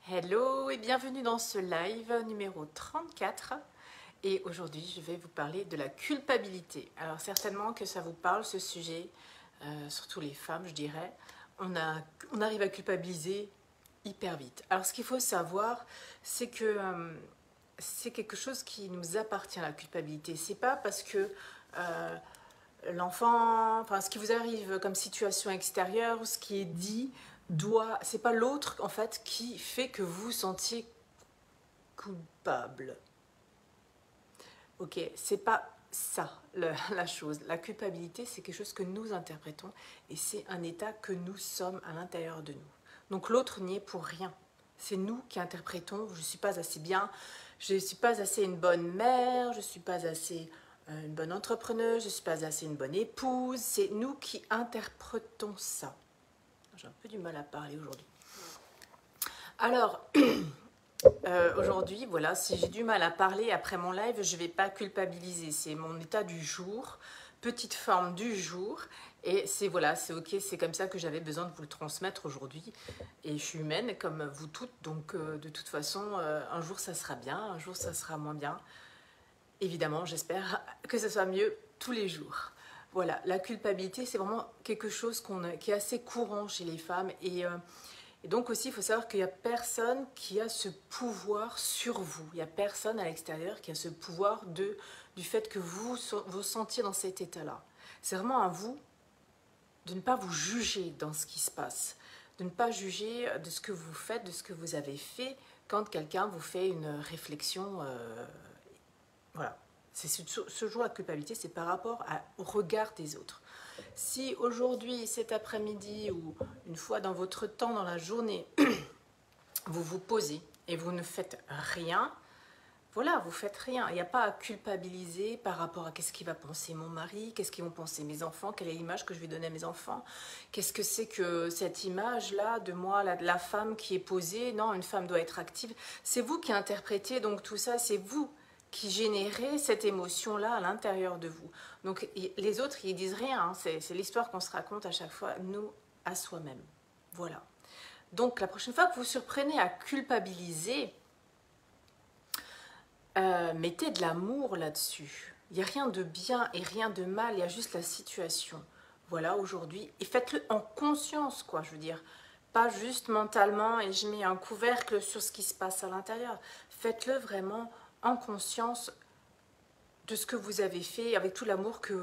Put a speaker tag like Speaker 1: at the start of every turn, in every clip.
Speaker 1: Hello et bienvenue dans ce live numéro 34 et aujourd'hui je vais vous parler de la culpabilité. Alors certainement que ça vous parle ce sujet, surtout les femmes je dirais, on arrive à culpabiliser hyper vite. Alors ce qu'il faut savoir c'est que c'est quelque chose qui nous appartient la culpabilité, c'est pas parce que l'enfant, enfin ce qui vous arrive comme situation extérieure, ce qui est dit, c'est pas l'autre en fait qui fait que vous vous sentiez coupable. Ok, c'est pas ça la chose. La culpabilité, c'est quelque chose que nous interprétons et c'est un état que nous sommes à l'intérieur de nous. Donc l'autre n'y est pour rien. C'est nous qui interprétons, je ne suis pas assez bien, je ne suis pas assez une bonne mère, je ne suis pas assez une bonne entrepreneuse, je ne suis pas assez une bonne épouse. C'est nous qui interprétons ça. J'ai un peu du mal à parler aujourd'hui. Alors, aujourd'hui, voilà, si j'ai du mal à parler après mon live, je ne vais pas culpabiliser. C'est mon état du jour, petite forme du jour. Et c'est voilà, c'est ok, c'est comme ça que j'avais besoin de vous le transmettre aujourd'hui. Et je suis humaine comme vous toutes, donc de toute façon, un jour ça sera bien, un jour ça sera moins bien. Évidemment, j'espère que ce soit mieux tous les jours. Voilà, la culpabilité, c'est vraiment quelque chose qui est assez courant chez les femmes. Et donc aussi, il faut savoir qu'il n'y a personne qui a ce pouvoir sur vous. Il n'y a personne à l'extérieur qui a ce pouvoir du fait que vous vous sentiez dans cet état-là. C'est vraiment à vous de ne pas vous juger dans ce qui se passe, de ne pas juger de ce que vous faites, de ce que vous avez fait quand quelqu'un vous fait une réflexion. Voilà. C'est ce jour la culpabilité, c'est par rapport au regard des autres. Si aujourd'hui, cet après-midi ou une fois dans votre temps dans la journée, vous vous posez et vous ne faites rien, voilà, vous faites rien. Il n'y a pas à culpabiliser par rapport à qu'est-ce qui va penser mon mari, qu'est-ce qu'ils vont penser mes enfants, quelle est l'image que je vais donner à mes enfants, qu'est-ce que c'est que cette image-là de moi, la femme qui est posée, non, une femme doit être active. C'est vous qui interprétez donc tout ça, c'est vous qui générez cette émotion-là à l'intérieur de vous. Donc les autres, ils disent rien, hein. C'est l'histoire qu'on se raconte à chaque fois, nous, à soi-même. Voilà. Donc la prochaine fois que vous vous surprenez à culpabiliser, mettez de l'amour là-dessus. Il n'y a rien de bien et rien de mal, il y a juste la situation. Voilà, aujourd'hui. Et faites-le en conscience, quoi, je veux dire. Pas juste mentalement et je mets un couvercle sur ce qui se passe à l'intérieur. Faites-le vraiment en conscience de ce que vous avez fait, avec tout l'amour que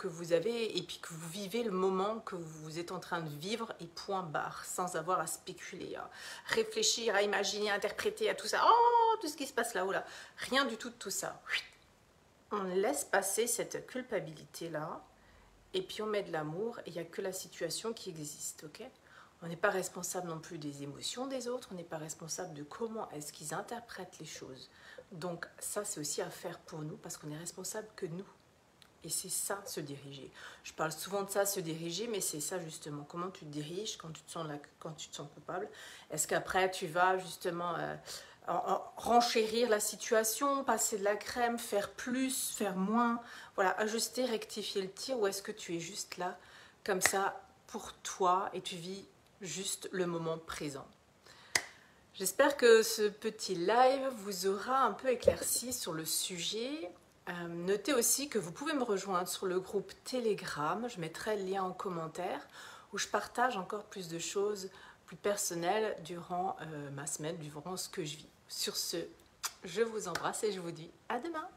Speaker 1: vous avez et puis que vous vivez le moment que vous êtes en train de vivre et point barre, sans avoir à spéculer, à réfléchir, à imaginer, à interpréter, à tout ça. Oh, tout ce qui se passe là-haut, là. Rien du tout de tout ça. On laisse passer cette culpabilité-là et puis on met de l'amour et il n'y a que la situation qui existe, ok ? On n'est pas responsable non plus des émotions des autres, on n'est pas responsable de comment est-ce qu'ils interprètent les choses. Donc ça, c'est aussi à faire pour nous parce qu'on est responsable que nous. Et c'est ça, se diriger. Je parle souvent de ça, se diriger, mais c'est ça justement. Comment tu te diriges quand tu te sens coupable? Est-ce qu'après, tu vas justement renchérir la situation, passer de la crème, faire plus, faire moins, voilà, ajuster, rectifier le tir, ou est-ce que tu es juste là, comme ça, pour toi, et tu vis juste le moment présent? J'espère que ce petit live vous aura un peu éclairci sur le sujet. Notez aussi que vous pouvez me rejoindre sur le groupe Telegram, je mettrai le lien en commentaire, où je partage encore plus de choses plus personnelles durant ma semaine, durant ce que je vis. Sur ce, je vous embrasse et je vous dis à demain.